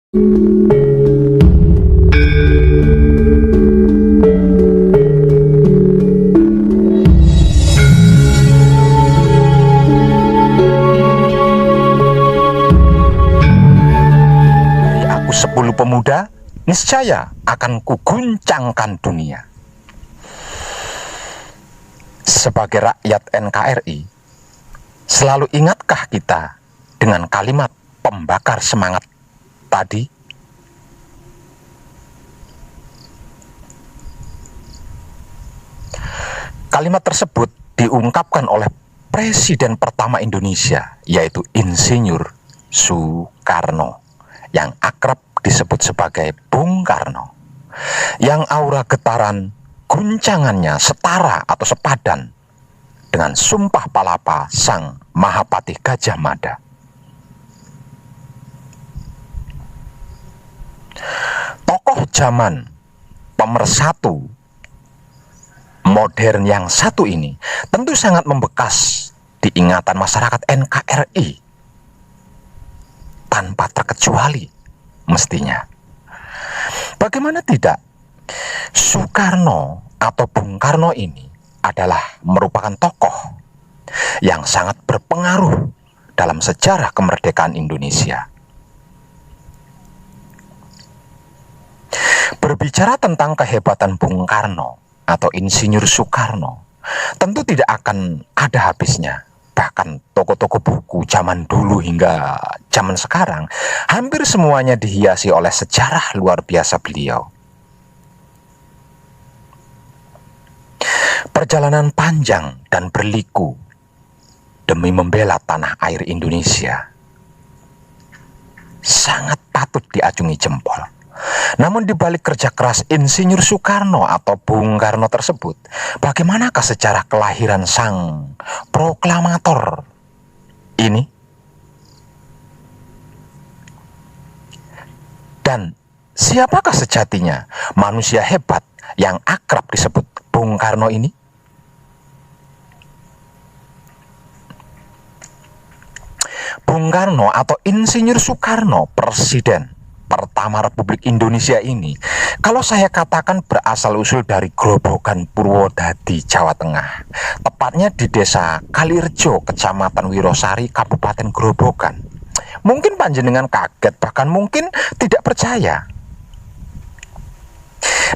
Aku 10 pemuda, niscaya akan kuguncangkan dunia. Sebagai rakyat NKRI, selalu ingatkah kita dengan kalimat pembakar semangat tadi? Kalimat tersebut diungkapkan oleh Presiden pertama Indonesia, yaitu Insinyur Soekarno, yang akrab disebut sebagai Bung Karno, yang aura getaran guncangannya setara atau sepadan dengan Sumpah Palapa Sang Mahapatih Gajah Mada. Tokoh zaman pemersatu modern yang satu ini tentu sangat membekas di ingatan masyarakat NKRI tanpa terkecuali mestinya. Bagaimana tidak, Soekarno atau Bung Karno ini adalah merupakan tokoh yang sangat berpengaruh dalam sejarah kemerdekaan Indonesia. Berbicara tentang kehebatan Bung Karno atau Insinyur Soekarno, tentu tidak akan ada habisnya. Bahkan toko-toko buku zaman dulu hingga zaman sekarang, hampir semuanya dihiasi oleh sejarah luar biasa beliau. Perjalanan panjang dan berliku demi membela tanah air Indonesia sangat patut diacungi jempol. Namun di balik kerja keras Insinyur Soekarno atau Bung Karno tersebut, bagaimanakah sejarah kelahiran sang proklamator ini? Dan siapakah sejatinya manusia hebat yang akrab disebut Bung Karno ini? Bung Karno atau Insinyur Soekarno, Presiden pertama Republik Indonesia ini, kalau saya katakan berasal-usul dari Grobogan, Purwodadi, Jawa Tengah, tepatnya di desa Kalirjo, Kecamatan Wirosari, Kabupaten Grobogan. Mungkin panjenengan kaget, bahkan mungkin tidak percaya.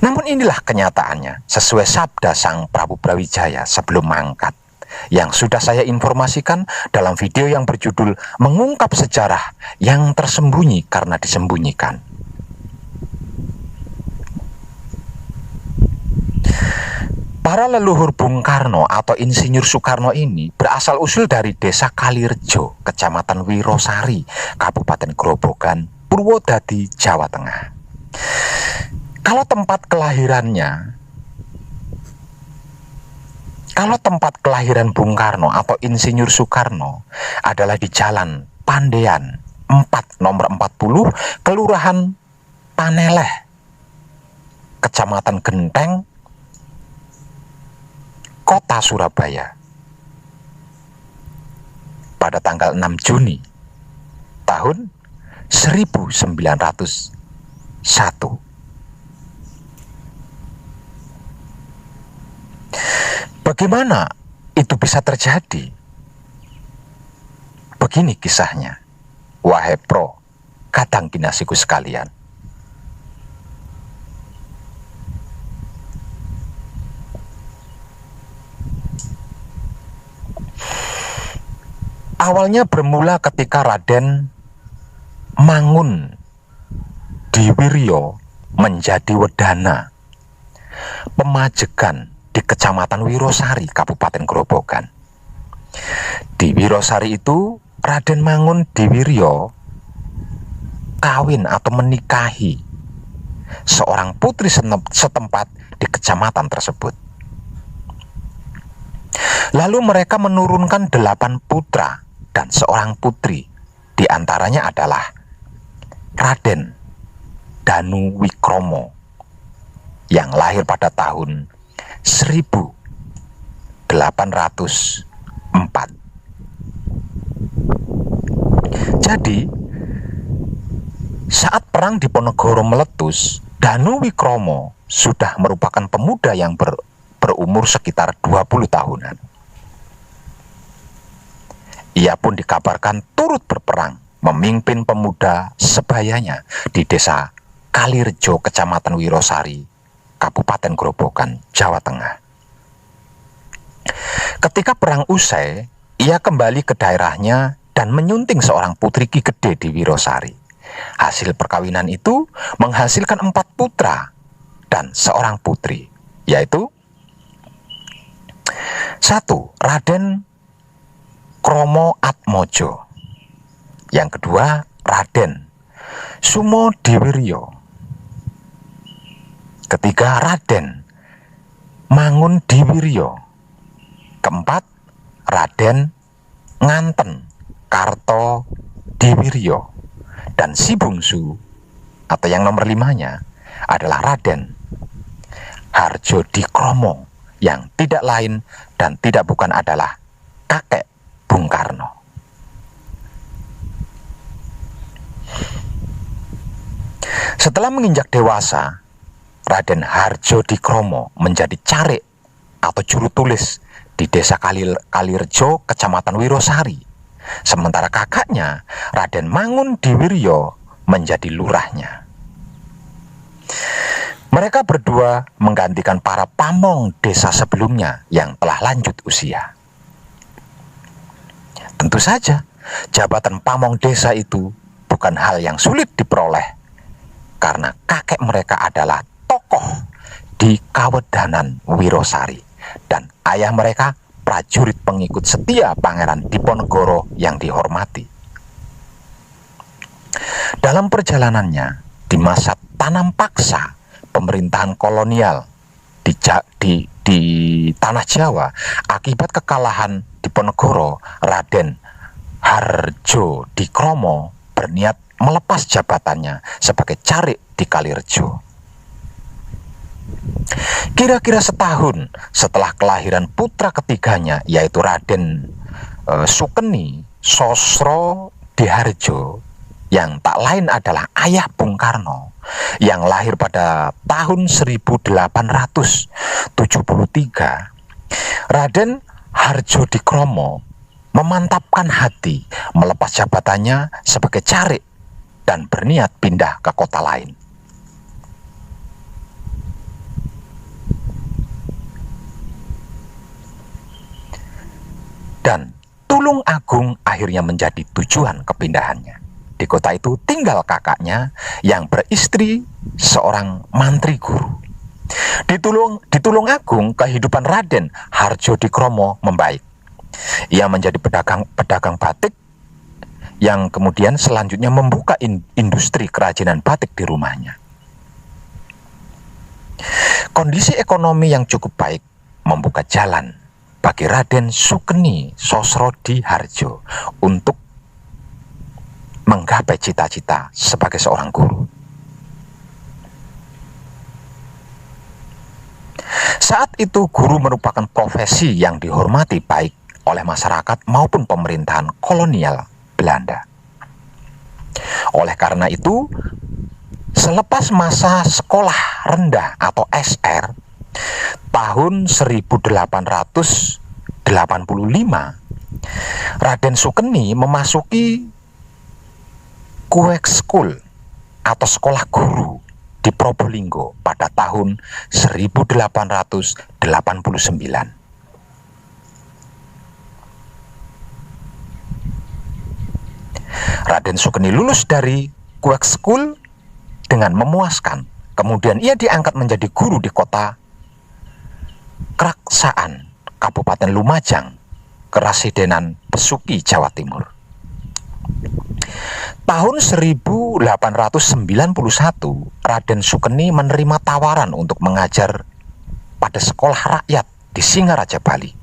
Namun inilah kenyataannya, sesuai sabda Sang Prabu Brawijaya sebelum mangkat, yang sudah saya informasikan dalam video yang berjudul Mengungkap Sejarah yang Tersembunyi Karena Disembunyikan. Para leluhur Bung Karno atau Insinyur Soekarno ini berasal-usul dari desa Kalirjo, Kecamatan Wirosari, Kabupaten Grobogan, Purwodadi, Jawa Tengah. Kalau tempat kelahiran Bung Karno atau Insinyur Soekarno adalah di Jalan Pandean 4 nomor 40, Kelurahan Paneleh, Kecamatan Genteng, Kota Surabaya, pada tanggal 6 Juni tahun 1901. Bagaimana itu bisa terjadi? Begini kisahnya, wahai pro, kadang kinasiku sekalian. Awalnya bermula ketika Raden Mangun Diwiryo menjadi wedana pemajegan di Kecamatan Wirosari, Kabupaten Grobogan. Di Wirosari itu Raden Mangun Diwiryo kawin atau menikahi seorang putri setempat di kecamatan tersebut. Lalu mereka menurunkan 8 putra dan seorang putri. Di antaranya adalah Raden Danu Wikromo yang lahir pada tahun 1804. Jadi Saat perang Diponegoro meletus, Danu Wikromo sudah merupakan pemuda yang berumur sekitar 20 tahunan. Ia pun dikabarkan turut berperang, memimpin pemuda sebayanya di desa Kalirejo, Kecamatan Wirosari, Kabupaten Grobogan, Jawa Tengah. Ketika perang usai, ia kembali ke daerahnya dan menyunting seorang putri Ki Gede di Wirosari. Hasil perkawinan itu menghasilkan 4 putra dan seorang putri, yaitu 1. Raden Kromo Atmojo. Yang kedua, Raden Sumodiwiryo. Ketiga, Raden Mangundiwiryo. Keempat, Raden Nganten Karto Diwiryo. Dan si bungsu atau yang nomor 5-nya adalah Raden Harjo Dikromo, yang tidak lain dan tidak bukan adalah kakek Bung Karno. Setelah menginjak dewasa, Raden Harjo Dikromo menjadi carik atau juru tulis di desa Kalirejo, Kecamatan Wirosari. Sementara kakaknya, Raden Mangundiwiryo, menjadi lurahnya. Mereka berdua menggantikan para pamong desa sebelumnya yang telah lanjut usia. Tentu saja, jabatan pamong desa itu bukan hal yang sulit diperoleh, karena kakek mereka adalah tokoh di Kawedanan Wirosari, dan ayah mereka prajurit pengikut setia Pangeran Diponegoro yang dihormati. Dalam perjalanannya di masa tanam paksa pemerintahan kolonial di tanah Jawa akibat kekalahan Diponegoro, Raden Harjo Dikromo berniat melepas jabatannya sebagai carik di Kalirejo. Kira-kira setahun setelah kelahiran putra ketiganya, yaitu Raden Sukeni Sosro Diharjo, yang tak lain adalah ayah Bung Karno, yang lahir pada tahun 1873, Raden Harjo Dikromo memantapkan hati melepas jabatannya sebagai carik dan berniat pindah ke kota lain. Dan Tulung Agung akhirnya menjadi tujuan kepindahannya. Di kota itu tinggal kakaknya yang beristri seorang mantri guru. Di Tulung Agung, kehidupan Raden Harjo Dikromo membaik. Ia menjadi pedagang batik yang kemudian selanjutnya membuka industri kerajinan batik di rumahnya. Kondisi ekonomi yang cukup baik membuka jalan bagi Raden Sukeni Sosrodi Harjo untuk menggapai cita-cita sebagai seorang guru. Saat itu guru merupakan profesi yang dihormati baik oleh masyarakat maupun pemerintahan kolonial Belanda. Oleh karena itu, selepas masa sekolah rendah atau SR tahun 1885, Raden Sukeni memasuki Kuek School atau sekolah guru di Probolinggo pada tahun 1889. Raden Sukeni lulus dari Kuek School dengan memuaskan. Kemudian ia diangkat menjadi guru di kota Kraksaan, Kabupaten Lumajang, Kerasidenan Besuki, Jawa Timur. Tahun 1891, Raden Sukeni menerima tawaran untuk mengajar pada sekolah rakyat di Singaraja, Bali.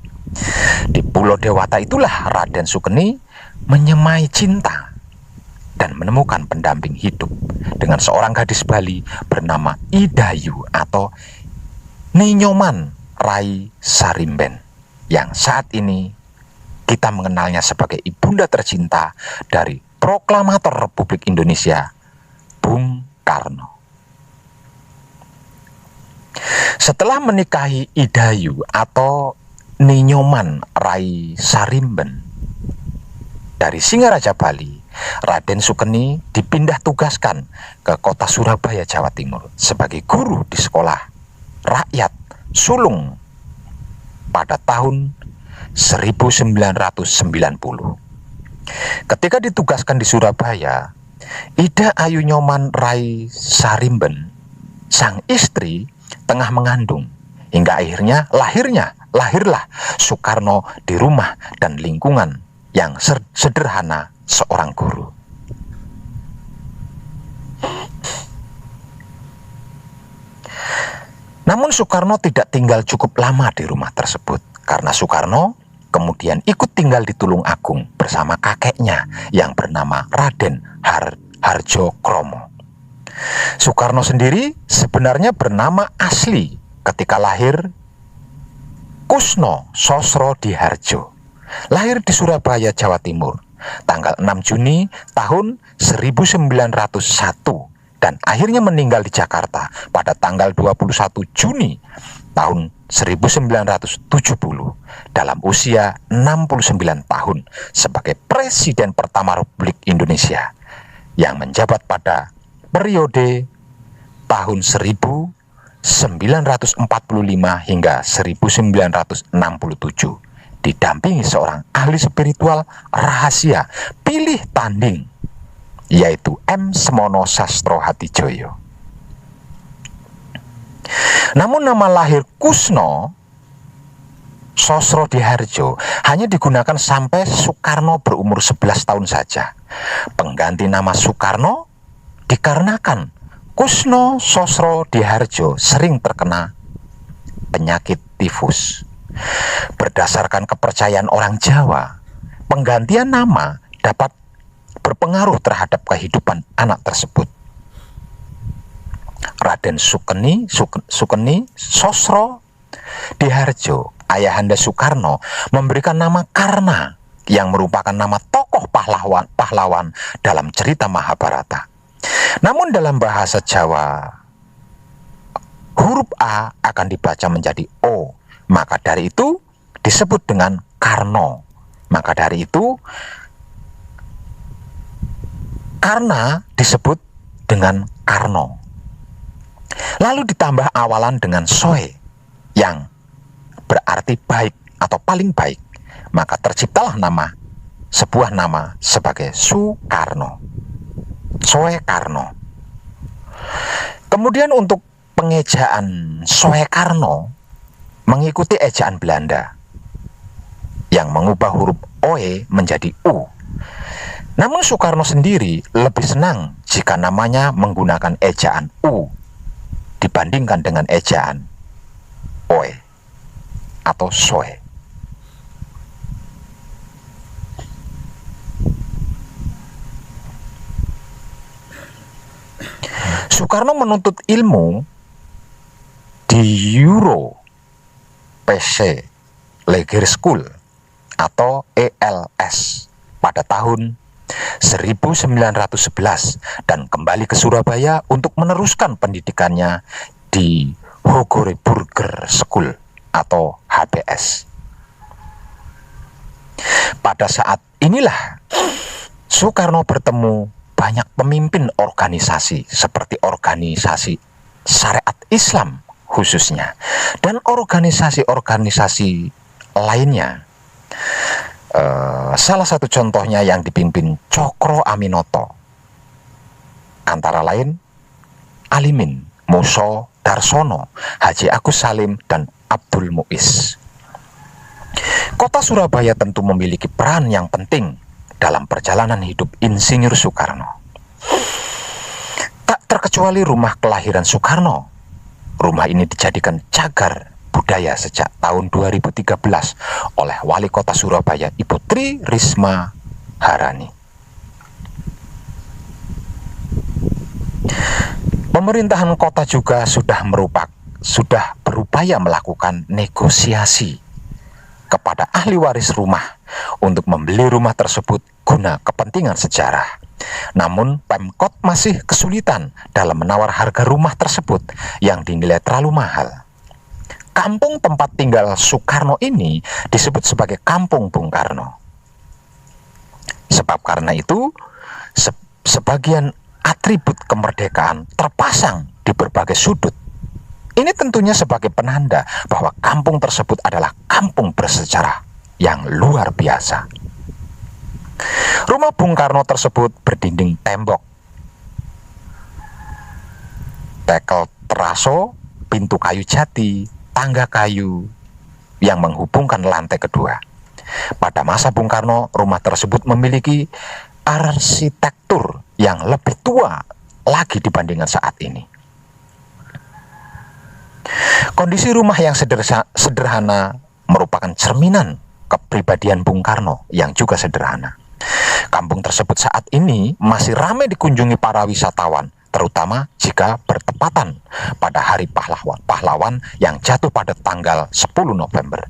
Di Pulau Dewata itulah Raden Sukeni menyemai cinta dan menemukan pendamping hidup dengan seorang gadis Bali bernama Idayu atau Ninyoman Rai Sarimben, yang saat ini kita mengenalnya sebagai ibunda tercinta dari Proklamator Republik Indonesia Bung Karno. Setelah menikahi Idayu atau Ninyoman Rai Sarimben dari Singaraja Bali, Raden Sukeni dipindah tugaskan ke kota Surabaya, Jawa Timur sebagai guru di sekolah rakyat sulung pada tahun 1990. Ketika ditugaskan di Surabaya, Ida Ayu Nyoman Rai Sarimben, sang istri, tengah mengandung, hingga akhirnya lahirlah Soekarno di rumah dan lingkungan yang sederhana seorang guru. Namun Soekarno tidak tinggal cukup lama di rumah tersebut, karena Soekarno kemudian ikut tinggal di Tulungagung bersama kakeknya yang bernama Raden Harjo Kromo. Soekarno sendiri sebenarnya bernama asli ketika lahir Kusno Sosro Diharjo. Lahir di Surabaya, Jawa Timur, tanggal 6 Juni tahun 1901 dan akhirnya meninggal di Jakarta pada tanggal 21 Juni tahun 1970 dalam usia 69 tahun sebagai Presiden pertama Republik Indonesia yang menjabat pada periode tahun 1945 hingga 1967, didampingi seorang ahli spiritual rahasia pilih tanding, yaitu M. Semono Sastro Hatijoyo. Namun nama lahir Kusno Sosro Diharjo hanya digunakan sampai Soekarno berumur 11 tahun saja. Pengganti nama Soekarno dikarenakan Kusno Sosro Diharjo sering terkena penyakit tifus. Berdasarkan kepercayaan orang Jawa, penggantian nama dapat berpengaruh terhadap kehidupan anak tersebut. Raden Sukeni Sosro Diharjo, ayahanda Soekarno, memberikan nama Karna yang merupakan nama tokoh pahlawan dalam cerita Mahabharata. Namun dalam bahasa Jawa, huruf A akan dibaca menjadi O. Maka dari itu disebut dengan Karno. Maka dari itu Karna disebut dengan Karno. Lalu ditambah awalan dengan Soe yang berarti baik atau paling baik. Maka terciptalah sebuah nama sebagai Soekarno. Soekarno. Kemudian untuk pengejaan Soekarno mengikuti ejaan Belanda yang mengubah huruf OE menjadi U. Namun Soekarno sendiri lebih senang jika namanya menggunakan ejaan U dibandingkan dengan ejaan OE atau Soe. Soekarno menuntut ilmu di Euro PC Leger School atau ELS pada tahun 1911 dan kembali ke Surabaya untuk meneruskan pendidikannya di Hogoreburger School atau HBS. Pada saat inilah Soekarno bertemu banyak pemimpin organisasi seperti organisasi syariat Islam khususnya dan organisasi-organisasi lainnya. Salah satu contohnya yang dipimpin Cokro Aminoto, antara lain Alimin, Muso Darsono, Haji Agus Salim, dan Abdul Muiz. Kota Surabaya tentu memiliki peran yang penting dalam perjalanan hidup Insinyur Soekarno. Tak terkecuali rumah kelahiran Soekarno. Rumah ini dijadikan cagar budaya sejak tahun 2013 oleh Wali Kota Surabaya Ibu Tri Risma Harani. Pemerintahan kota juga sudah berupaya melakukan negosiasi kepada ahli waris rumah untuk membeli rumah tersebut guna kepentingan sejarah. Namun Pemkot masih kesulitan dalam menawar harga rumah tersebut yang dinilai terlalu mahal. Kampung tempat tinggal Soekarno ini disebut sebagai Kampung Bung Karno. Sebab karena itu, sebagian atribut kemerdekaan terpasang di berbagai sudut. Ini tentunya sebagai penanda bahwa kampung tersebut adalah kampung bersejarah yang luar biasa. Rumah Bung Karno tersebut berdinding tembok, tekel teraso, pintu kayu jati, tangga kayu yang menghubungkan lantai kedua. Pada masa Bung Karno, rumah tersebut memiliki arsitektur yang lebih tua lagi dibandingkan saat ini. Kondisi rumah yang sederhana merupakan cerminan kepribadian Bung Karno yang juga sederhana. Kampung tersebut saat ini masih ramai dikunjungi para wisatawan, terutama jika bertepatan pada Hari Pahlawan yang jatuh pada tanggal 10 November.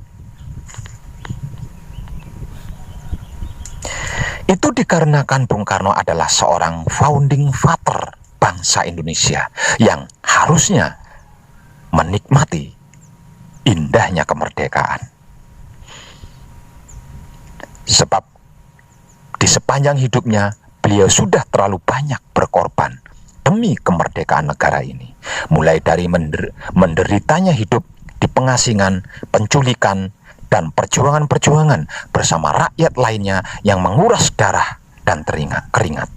Itu dikarenakan Bung Karno adalah seorang founding father bangsa Indonesia yang harusnya menikmati indahnya kemerdekaan. Sebab di sepanjang hidupnya beliau sudah terlalu banyak berkorban demi kemerdekaan negara ini. Mulai dari menderitanya hidup di pengasingan, penculikan, dan perjuangan-perjuangan bersama rakyat lainnya yang menguras darah dan keringat.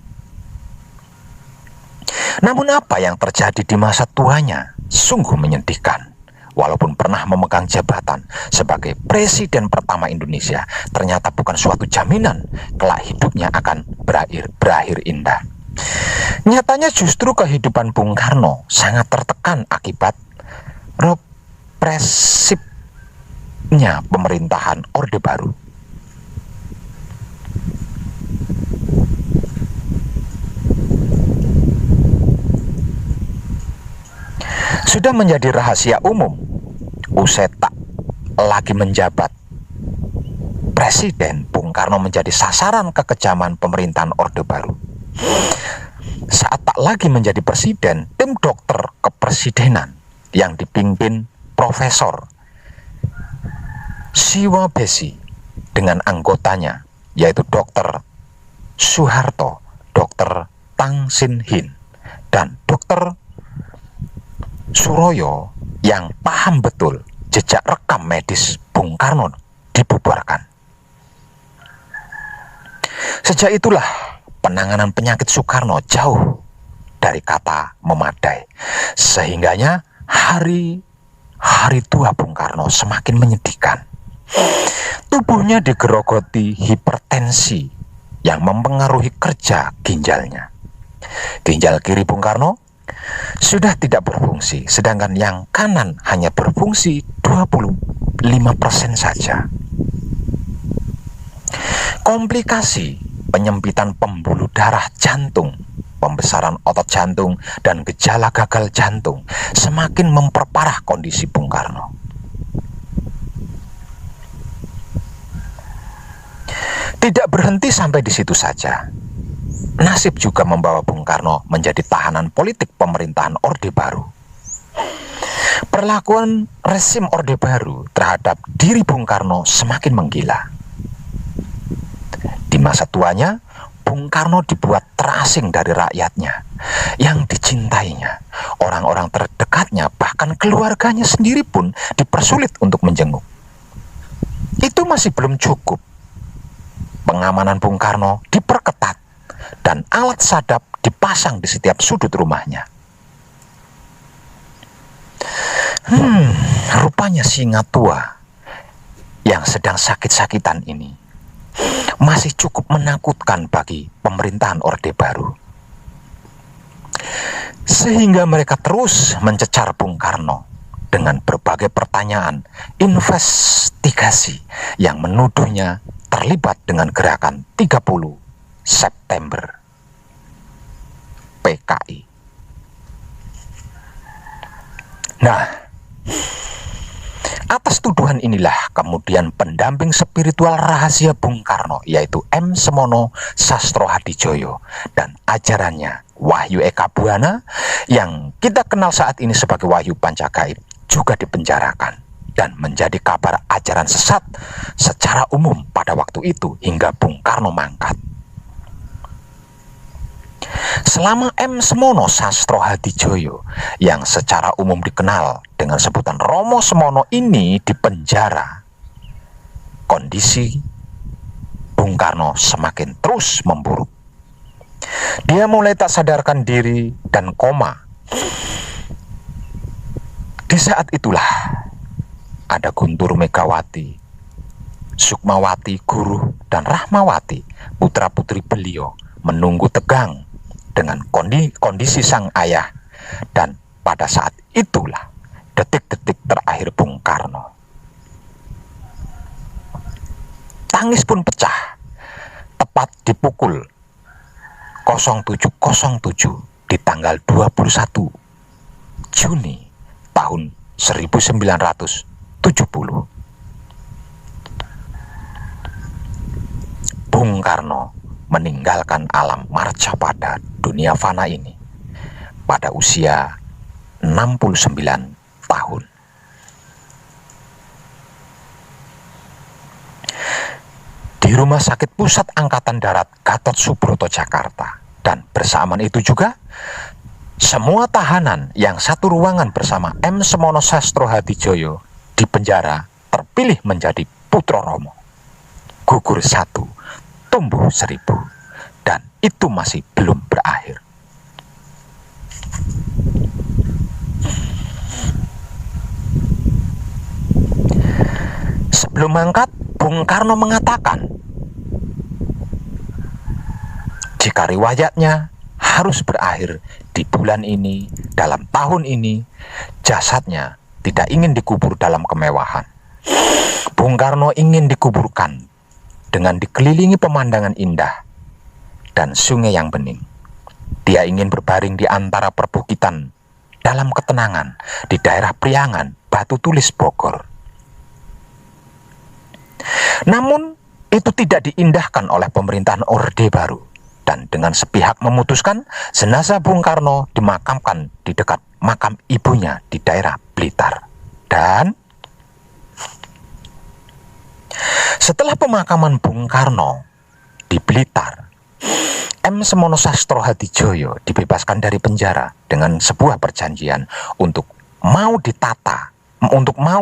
Namun apa yang terjadi di masa tuanya sungguh menyedihkan. Walaupun pernah memegang jabatan sebagai presiden pertama Indonesia, ternyata bukan suatu jaminan kelak hidupnya akan berakhir indah. Nyatanya justru kehidupan Bung Karno sangat tertekan akibat represifnya pemerintahan Orde Baru. Sudah menjadi rahasia umum, usai tak lagi menjabat presiden, Bung Karno menjadi sasaran kekejaman pemerintahan Orde Baru. Saat tak lagi menjadi presiden, tim dokter kepresidenan yang dipimpin Profesor Siwa Besi dengan anggotanya yaitu Dr. Soeharto, Dr. Tang Sin Hin, dan Dr. Suroyo yang paham betul jejak rekam medis Bung Karno dibubarkan. Sejak itulah penanganan penyakit Soekarno jauh dari kata memadai, sehingganya hari tua Bung Karno semakin menyedihkan. Tubuhnya digerogoti hipertensi yang mempengaruhi kerja ginjalnya. Ginjal kiri Bung Karno sudah tidak berfungsi, sedangkan yang kanan hanya berfungsi 25% saja. Komplikasi penyempitan pembuluh darah jantung, pembesaran otot jantung, dan gejala gagal jantung semakin memperparah kondisi Bung Karno. Tidak berhenti sampai di situ saja. Nasib juga membawa Bung Karno menjadi tahanan politik pemerintahan Orde Baru. Perlakuan rezim Orde Baru terhadap diri Bung Karno semakin menggila. Di masa tuanya, Bung Karno dibuat terasing dari rakyatnya yang dicintainya. Orang-orang terdekatnya, bahkan keluarganya sendiri pun dipersulit untuk menjenguk. Itu masih belum cukup. Pengamanan Bung Karno diperketat dan alat sadap dipasang di setiap sudut rumahnya. Rupanya singa tua yang sedang sakit-sakitan ini masih cukup menakutkan bagi pemerintahan Orde Baru. Sehingga mereka terus mencecar Bung Karno dengan berbagai pertanyaan, investigasi yang menuduhnya terlibat dengan gerakan 30 September PKI. Nah, Atas tuduhan inilah kemudian pendamping spiritual rahasia Bung Karno, yaitu M. Semono Sastro Hadijoyo, dan ajarannya Wahyu Eka Buana yang kita kenal saat ini sebagai Wahyu Pancagaib juga dipenjarakan dan menjadi kabar ajaran sesat secara umum pada waktu itu hingga Bung Karno mangkat. Selama M. Semono Sastro Hadijoyo yang secara umum dikenal dengan sebutan Romo Semono ini dipenjara, kondisi Bung Karno semakin terus memburuk. Dia mulai tak sadarkan diri dan koma. Di saat itulah ada Guntur Megawati, Sukmawati Guru, dan Rahmawati, putra-putri beliau, menunggu tegang dengan kondisi sang ayah. Dan pada saat itulah detik-detik terakhir Bung Karno. Tangis pun pecah tepat di pukul 07.07 di tanggal 21 Juni tahun 1970. Bung Karno meninggalkan alam marcapada dunia fana ini pada usia 69 tahun. Di Rumah Sakit Pusat Angkatan Darat Gatot Subroto, Jakarta. Dan bersamaan itu juga semua tahanan yang satu ruangan bersama M. Semono Sastro Hadijoyo di penjara terpilih menjadi putra Romo. Gugur 1, tumbuh 1000, dan itu masih belum berakhir. Sebelum mangkat, Bung Karno mengatakan, jika riwayatnya harus berakhir di bulan ini, dalam tahun ini, jasadnya tidak ingin dikubur dalam kemewahan. Bung Karno ingin dikuburkan dengan dikelilingi pemandangan indah dan sungai yang bening. Dia ingin berbaring di antara perbukitan dalam ketenangan di daerah Priangan, Batu Tulis, Bogor. Namun itu tidak diindahkan oleh pemerintahan Orde Baru, dan dengan sepihak memutuskan jenazah Bung Karno dimakamkan di dekat makam ibunya di daerah Blitar. Dan setelah pemakaman Bung Karno di Blitar, M. Semono Sastro Hadijoyo dibebaskan dari penjara dengan sebuah perjanjian untuk mau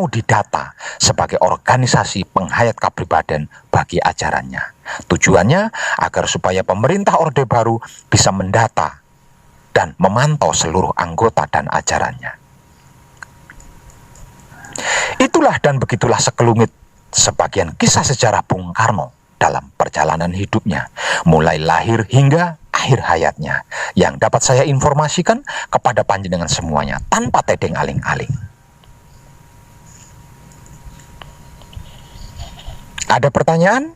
didata sebagai organisasi penghayat kepribadian bagi ajarannya. Tujuannya agar supaya pemerintah Orde Baru bisa mendata dan memantau seluruh anggota dan ajarannya. Itulah dan begitulah sekelumit sebagian kisah sejarah Bung Karno dalam perjalanan hidupnya, mulai lahir hingga akhir hayatnya, yang dapat saya informasikan kepada panjenengan semuanya tanpa tedeng aling-aling. Ada pertanyaan?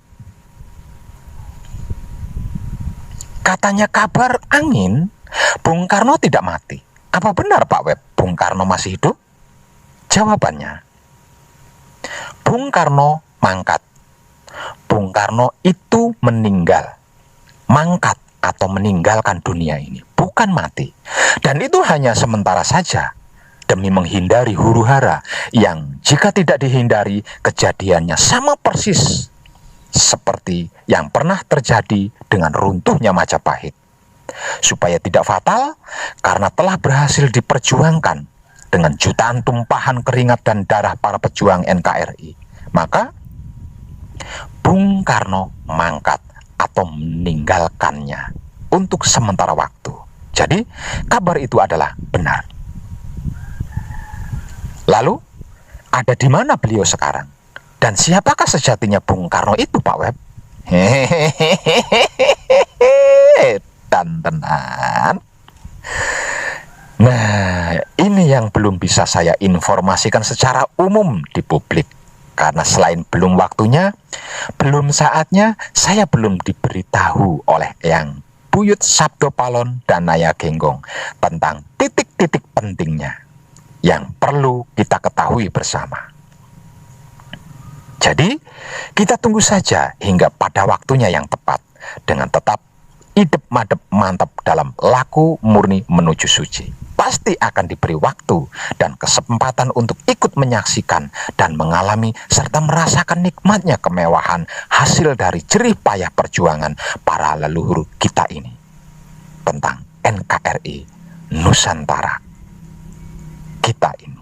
Katanya kabar angin, Bung Karno tidak mati. Apa benar Pak Web, Bung Karno masih hidup? Jawabannya, Bung Karno mangkat. Bung Karno itu meninggal, mangkat atau meninggalkan dunia ini, bukan mati. Dan itu hanya sementara saja, demi menghindari huru-hara yang jika tidak dihindari kejadiannya sama persis seperti yang pernah terjadi dengan runtuhnya Majapahit. Supaya tidak fatal, karena telah berhasil diperjuangkan dengan jutaan tumpahan keringat dan darah para pejuang NKRI, maka Bung Karno mangkat atau meninggalkannya untuk sementara waktu. Jadi kabar itu adalah benar. Lalu ada di mana beliau sekarang? Dan siapakah sejatinya Bung Karno itu Pak Web? Hehehe, tenan. Nah, ini yang belum bisa saya informasikan secara umum di publik. Karena selain belum waktunya, belum saatnya, saya belum diberitahu oleh Eyang Buyut Sabdo Palon dan Naya Genggong tentang titik-titik pentingnya yang perlu kita ketahui bersama. Jadi, kita tunggu saja hingga pada waktunya yang tepat dengan tetap idep madep mantap dalam laku murni menuju suci. Pasti akan diberi waktu dan kesempatan untuk ikut menyaksikan dan mengalami serta merasakan nikmatnya kemewahan hasil dari jerih payah perjuangan para leluhur kita ini. Tentang NKRI Nusantara kita ini.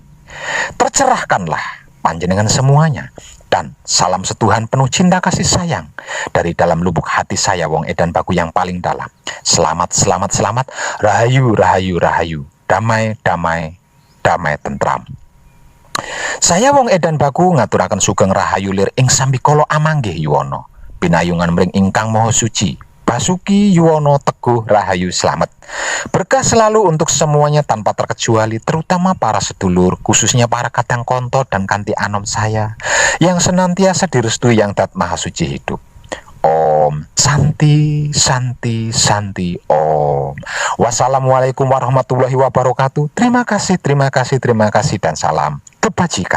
Tercerahkanlah panjenengan semuanya, dan salam setuhan penuh cinta kasih sayang dari dalam lubuk hati saya, Wong Edan Bagu yang paling dalam. Selamat, selamat, selamat, rahayu, rahayu, rahayu, damai, damai, damai tentram. Saya Wong Edan Bagu ngaturaken sugeng rahayu lir ing sambikala amanggih yuwana, pinayungan mring ingkang maha suci, Basuki Yuwono Teguh Rahayu Slamet. Berkah selalu untuk semuanya tanpa terkecuali, terutama para sedulur, khususnya para kadang konto dan kanti anom saya yang senantiasa direstui yang dat maha suci hidup. Om Santi, Santi, Santi, Om. Wassalamualaikum warahmatullahi wabarakatuh. Terima kasih, terima kasih, terima kasih, dan salam kebajikan.